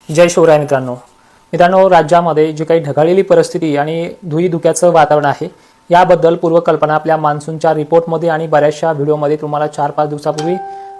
जय शिवराय मित्रांनो, राज्यामध्ये जी काही ढगाळलेली परिस्थिती आणि धुईधुक्याचं वातावरण आहे याबद्दल पूर्वकल्पना आपल्या मान्सूनच्या रिपोर्टमध्ये आणि बऱ्याचशा व्हिडिओमध्ये तुम्हाला 4-5 दिवसापूर्वी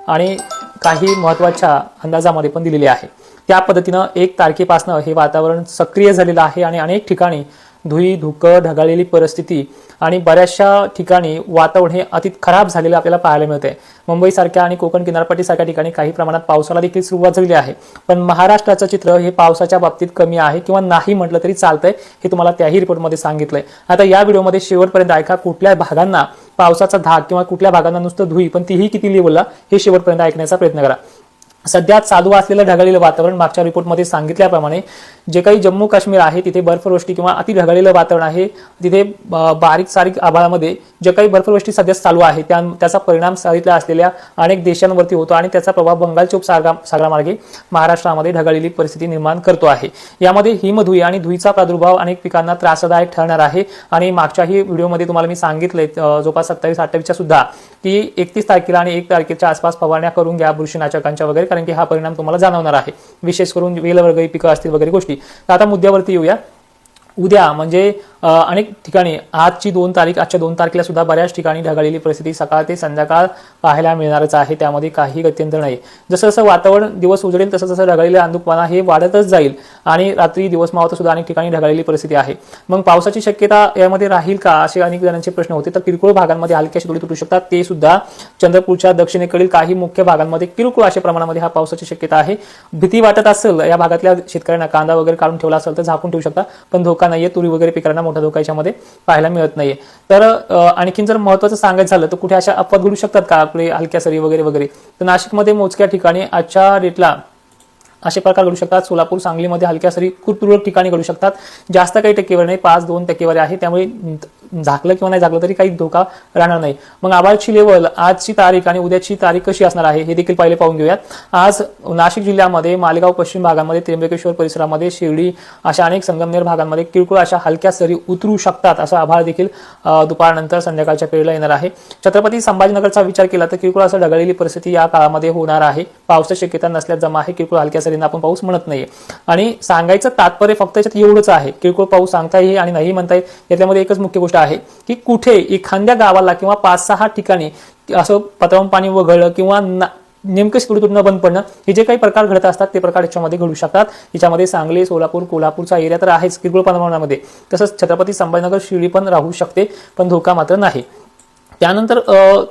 आणि काही महत्त्वाच्या अंदाजामध्ये पण दिलेली आहे। त्या पद्धतीनं 1 तारखेपासून हे वातावरण सक्रिय झालेलं आहे आणि अनेक ठिकाणी धुकं ढगाळलेली परिस्थिती आणि बऱ्याचशा ठिकाणी वातावरण हे अति खराब झालेलं आपल्याला पाहायला मिळते। मुंबई सारख्या आणि कोकण किनारपट्टी सारख्या ठिकाणी काही प्रमाणात पावसाला देखील सुरुवात झाली आहे, पण महाराष्ट्राचं चित्र हे पावसाच्या बाबतीत कमी आहे किंवा नाही म्हटलं तरी चालतंय, हे तुम्हाला त्याही रिपोर्टमध्ये सांगितलंय। आता या व्हिडिओमध्ये शेवटपर्यंत ऐका, कुठल्या भागांना पावसाचा धाक किंवा कुठल्या भागांना नुसतं धुई पण तीही किती लेवलला हे शेवटपर्यंत ऐकण्याचा प्रयत्न करा। सध्या चालू असलेलं ढगाळलेलं वातावरण मागच्या रिपोर्टमध्ये सांगितल्याप्रमाणे जे काही जम्मू काश्मीर आहे तिथे बर्फवृष्टी किंवा अति ढगाळलेलं वातावरण आहे, तिथे बारीक सारीक आभाळामध्ये जे काही बर्फवृष्टी सध्या चालू आहे त्याचा परिणाम सागरातल्या असलेल्या अनेक देशांवरती होतो आणि त्याचा प्रभाव बंगालच्या उपसागरामार्गे महाराष्ट्रामध्ये ढगाळलेली परिस्थिती निर्माण करतो आहे। यामध्ये हिमधुई आणि धुईचा प्रादुर्भाव अनेक पिकांना त्रासदायक ठरणार आहे आणि मागच्याही व्हिडिओमध्ये तुम्हाला मी सांगितलंय जवळपास 27-28च्या सुद्धा की 31 तारखेला आणि 1 तारखेच्या आसपास फवारण्या करून घ्या बुरशीनाशकांच्या वगैरे, कारण की हा परिणाम तुम्हाला जाणवणार आहे, विशेष करून वेलवर्गीय पिकं असतील वगैरे गोष्टी। तर आता मुद्द्यावरती येऊया। उद्या म्हणजे अनेक ठिकाणी आजच्या 2 तारखेला सुद्धा बऱ्याच ठिकाणी ढगाळलेली परिस्थिती सकाळ ते संध्याकाळ पाहायला मिळणारच आहे, त्यामध्ये काही गत्यंतर नाही। जसं जसं वातावरण दिवस उजळेल तसं तसं ढगाळलेलं अंधुकपणा हे वाढतच जाईल आणि रात्री दिवस मावळत सुद्धा अनेक ठिकाणी ढगाळलेली परिस्थिती आहे। मग पावसाची शक्यता यामध्ये राहील का असे अनेक जणांचे प्रश्न होते। तर किरकोळ भागांमध्ये हलक्याशी धुळी तुटू शकतात, ते सुद्धा चंद्रपूरच्या दक्षिणेकडील काही मुख्य भागांमध्ये किरकोळ अशा प्रमाणामध्ये हा पावसाची शक्यता आहे। भीती वाटत असेल या भागातल्या शेतकऱ्यांना, कांदा वगैरे काढून ठेवला असेल तर झाकून ठेवू शकता, पण धोका नाहीये, तुरी वगैरे पिकांना मोठा धोका याच्यामध्ये पाहायला मिळत नाहीये। तर आणखीन जर महत्त्वाचं सांगायचं झालं तर कुठे अशा अपवाद घडू शकतात का आपले हलक्या सरी वगैरे वगैरे, तर नाशिकमध्ये मोजक्या ठिकाणी आजच्या डेटला असे प्रकार घडू शकतात। सोलापूर सांगलीमध्ये हलक्या सरी खूप तुरळक ठिकाणी घडू शकतात, जास्त काही टक्केवारी नाही, 5-2 टक्केवारी आहे, त्यामुळे झाकलं किंवा नाही झाकलं तरी काही धोका राहणार नाही। मग आभाळाची लेवल आजची तारीख आणि उद्याची तारीख कशी असणार आहे हे देखील पहिले पाहून घेऊयात। आज नाशिक जिल्ह्यामध्ये मालेगाव पश्चिम भागामध्ये, त्र्यंबकेश्वर परिसरामध्ये, शिर्डी अशा अनेक संगमनेर भागांमध्ये किरकोळ अशा हलक्या सरी उतरू शकतात, असं आभाळ देखील दुपारनंतर संध्याकाळच्या वेळेला येणार आहे। छत्रपती संभाजीनगरचा विचार केला तर किरकोळ असं ढगाळलेली परिस्थिती या काळामध्ये होणार आहे, पावसाची शक्यता नसल्यास जमा आहे, किरकोळ हलक्या सरींना आपण पाऊस म्हणत नाहीये। आणि सांगायचं तात्पर्य फक्त याच्यात एवढंच आहे, किरकोळ पाऊस सांगता येईल आणि नाही म्हणता येईल, याच्यामध्ये एकच मुख्य गोष्ट आहे की कुठे एखाद्या गावाला किंवा 5-6 ठिकाणी असं पत्रावून पाणी वगळलं किंवा नेमकं स्फुट तुटणं बंद पडणं, हे जे काही प्रकार घडत असतात ते प्रकार याच्यामध्ये घडू शकतात। याच्यामध्ये सांगली, सोलापूर, कोल्हापूरचा एरिया तर आहेच किरकोळ प्रमाणामध्ये, तसंच छत्रपती संभाजीनगर, शिर्डी पण राहू शकते, पण धोका मात्र नाही। त्यानंतर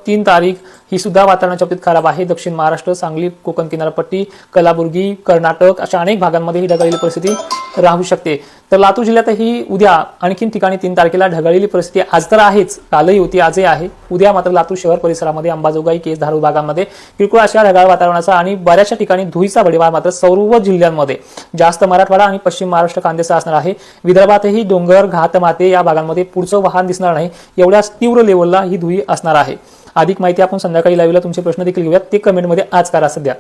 3 तारीख ही सुद्धा वातावरणाच्या बाबतीत खराब आहे। दक्षिण महाराष्ट्र, सांगली, कोकण किनारपट्टी, कलबुर्गी, कर्नाटक अशा अनेक भागांमध्ये ही ढगाळलेली परिस्थिती राहू शकते। तर लातूर जिल्ह्यातही उद्या आणखीन ठिकाणी 3 तारखेला ढगाळलेली परिस्थिती आज तर आहेच, कालही होती, आजही आहे। उद्या मात्र लातूर शहर परिसरामध्ये, अंबाजोगाई, केज, धारूर भागामध्ये किरकोळ अशा ढगाळ वातावरणाचा आणि बऱ्याचशा ठिकाणी धुळीचा भडीमार मात्र सर्व जिल्ह्यांमध्ये, जास्त मराठवाडा आणि पश्चिम महाराष्ट्र कांदेसा असणार आहे। विदर्भातही डोंगर, घाट, माते या भागांमध्ये पुढचं वाहन दिसणार नाही, एवढ्या तीव्र लेवलला ही धुळी असणार आहे। अधिक माहिती आपण संध्याकाळी लाईव्हला तुमचे प्रश्न देखील घेऊयात, ते कमेंटमध्ये आज करा। सध्या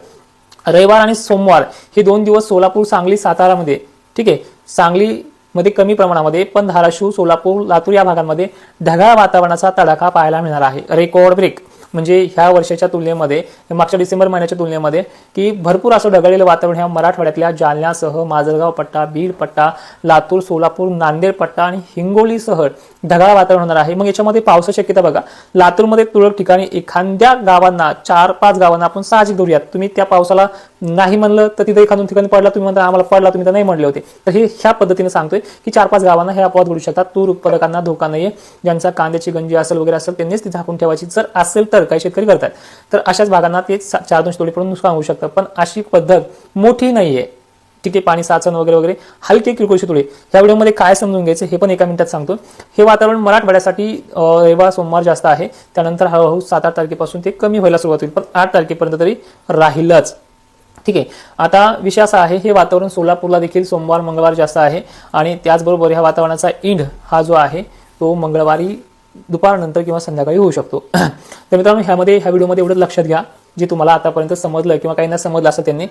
रविवार आणि सोमवार हे 2 दिवस सोलापूर, सांगली, सातारामध्ये, ठीक आहे, सांगलीमध्ये कमी प्रमाणामध्ये, पण धाराशिव, सोलापूर, लातूर या भागांमध्ये ढगाळ वातावरणाचा तडाखा पाहायला मिळणार आहे। रेकॉर्ड ब्रेक म्हणजे ह्या वर्षाच्या तुलनेमध्ये, मागच्या डिसेंबर महिन्याच्या तुलनेमध्ये की भरपूर असं ढगाळलेलं वातावरण ह्या मराठवाड्यातल्या जालन्यासह माजलगाव पट्टा, बीड पट्टा, लातूर, सोलापूर, नांदेड पट्टा आणि हिंगोलीसह ढगाळ वातावरण होणार आहे। मग याच्यामध्ये पावसाची शक्यता बघा, लातूरमध्ये तुरळक ठिकाणी एखाद्या गावांना, 4-5 गावांना आपण साहजिक धरूयात, तुम्ही त्या पावसाला नाही म्हणलं तर तिथे एखादून ठिकाणी पडला, तुम्ही म्हणता आम्हाला पडला, तुम्ही तर नाही म्हणले होते, तर हे ह्या पद्धतीने सांगतोय की 4-5 गावांना हे अपवाद घडू शकतात। तूर उत्पादकांना धोका नाहीये, ज्यांचा कांद्याची गंजी असेल वगैरे असेल त्यांनीच ती झाकून ठेवायची, जर असेल तर काही शेतकरी करतात, तर अशाच भागांना ते 4-2 तोडे पडून नुकसान होऊ शकतं, पण अशी पद्धत मोठी नाहीये, ठीक आहे। पाणी साचन वगैरे वगैरे हलके किरकोळशी तुळे ह्या व्हिडिओमध्ये काय समजून घ्यायचं हे पण एका मिनिटात सांगतो। हे वातावरण मराठवाड्यासाठी रविवार सोमवार जास्त आहे, त्यानंतर हळूहळू 7-8 तारखेपासून ते कमी व्हायला सुरुवात होईल, पण 8 तारखेपर्यंत तरी राहीलच, ठीक आहे। आता विषय असा आहे, हे वातावरण सोलापूरला देखील सोमवार मंगळवार जास्त आहे आणि त्याचबरोबर ह्या वातावरणाचा इंड हा जो आहे तो मंगळवारी दुपारनंतर किंवा संध्याकाळी होऊ शकतो। तर मित्रांनो, ह्या व्हिडिओमध्ये एवढं लक्षात घ्या जे तुम्हाला आतापर्यंत समजलं किंवा काही ना समजलं असं, त्यांनी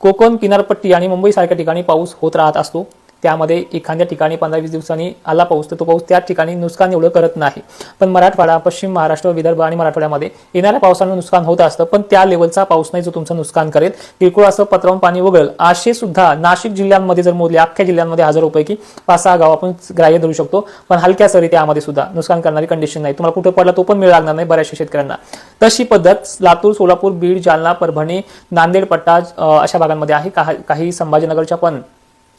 कोकण किनारपट्टी आणि मुंबई सारख्या ठिकाणी पाऊस होत राहत असतो, त्यामध्ये एखाद्या ठिकाणी 15-20 दिवसांनी आला पाऊस तर तो पाऊस त्या ठिकाणी नुकसान एवढं करत नाही. पण मराठवाडा, पश्चिम महाराष्ट्र, विदर्भ आणि मराठवाड्यामध्ये येणाऱ्या पावसानं नुकसान होत असतं, पण त्या लेवलचा पाऊस नाही जो तुमचं नुकसान करेल. किरकोळ असं पत्रावून पाणी वगळेल असे सुद्धा नाशिक जिल्ह्यांमध्ये जर मोजले, अख्ख्या जिल्ह्यांमध्ये हजारोपैकी 5-6 गाव आपण ग्राह्य धरू शकतो. पण हलक्या सरी त्यामध्ये सुद्धा नुकसान करणारी कंडिशन नाही. तुम्हाला कुठे पडला तो पण मिळ लागणार नाही बऱ्याचशा शेतकऱ्यांना. तशी पद्धत लातूर, सोलापूर, बीड, जालना, परभणी, नांदेड पट्टा अशा भागांमध्ये आहे. काही संभाजीनगरच्या पण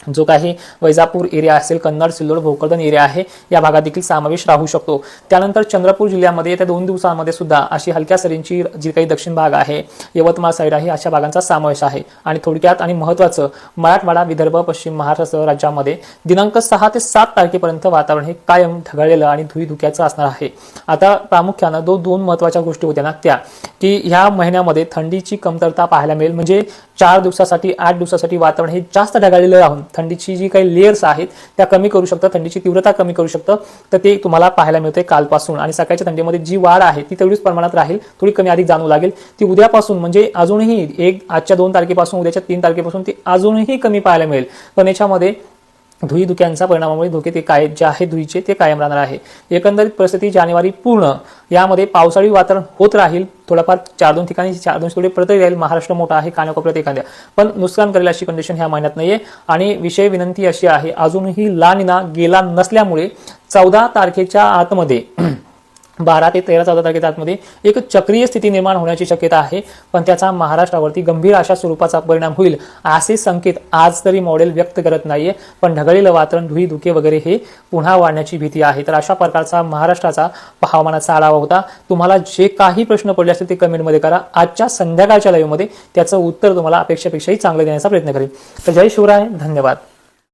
जो काही वैजापूर एरिया असेल, कन्नड, सिल्लोड, भोकरदन एरिया आहे, या भागात देखील समावेश राहू शकतो. त्यानंतर चंद्रपूर जिल्ह्यामध्ये येत्या 2 दिवसांमध्ये सुद्धा अशी हलक्या सरींची जी काही दक्षिण भाग आहे, यवतमाळ साईड आहे, अशा भागांचा समावेश आहे. आणि थोडक्यात आणि महत्त्वाचं, मराठवाडा, विदर्भ, पश्चिम महाराष्ट्र राज्यामध्ये दिनांक 6 ते 7 तारखेपर्यंत वातावरण हे कायम ढगाळलेलं आणि धुईधुक्याचं असणार आहे. आता प्रामुख्यानं दोन महत्त्वाच्या गोष्टी होत्या ना, त्या की ह्या महिन्यामध्ये थंडीची कमतरता पाहायला मिळेल. म्हणजे 4 दिवसासाठी 8 दिवसासाठी वातावरण हे जास्त ढगाळलेलं राहून थंडीची जी काही लेयर्स आहेत त्या कमी करू शकतं, थंडीची तीव्रता कमी करू शकतं. तर ते तुम्हाला पाहायला मिळते कालपासून. आणि सकाळच्या थंडीमध्ये जी वाढ आहे ती तेवढीच प्रमाणात राहील, थोडी कमी अधिक जाणवू लागेल. ती उद्यापासून म्हणजे अजूनही आजच्या 2 तारखेपासून उद्याच्या 3 तारखेपासून ती अजूनही कमी पाहायला मिळेल. पण याच्यामध्ये धुईधुक्यांच्या परिणामामुळे धोके ते काय जे आहे धुईचे ते कायम राहणार आहे. एकंदरीत परिस्थिती जानेवारी पूर्ण यामध्ये पावसाळी वातावरण होत राहील. थोडाफार 4-2 ठिकाणी 4-2 थोडे प्रतही राहील. महाराष्ट्र मोठा आहे, कानाकोपऱ्यात एखाद्या, पण नुकसान करेल अशी कंडिशन ह्या महिन्यात नाहीये. आणि विषय विनंती अशी आहे, अजूनही ला निना गेला नसल्यामुळे 14 तारखेच्या आतमध्ये 12 ते 13-14 तारखेच्या आतमध्ये एक चक्रीय स्थिती निर्माण होण्याची शक्यता आहे. पण त्याचा महाराष्ट्रावरती गंभीर अशा स्वरूपाचा परिणाम होईल असे संकेत आज तरी मॉडेल व्यक्त करत नाहीये. पण ढगाळलेलं वातावरण, धुई धुके वगैरे हे पुन्हा वाढण्याची भीती आहे. तर अशा प्रकारचा महाराष्ट्राचा हवामानाचा आढावा होता. तुम्हाला जे काही प्रश्न पडले असतील ते कमेंटमध्ये करा. आजच्या संध्याकाळच्या लाईव्हमध्ये त्याचं उत्तर तुम्हाला अपेक्षेपेक्षाही चांगलं देण्याचा प्रयत्न करेल. तर जय शिवराय, धन्यवाद.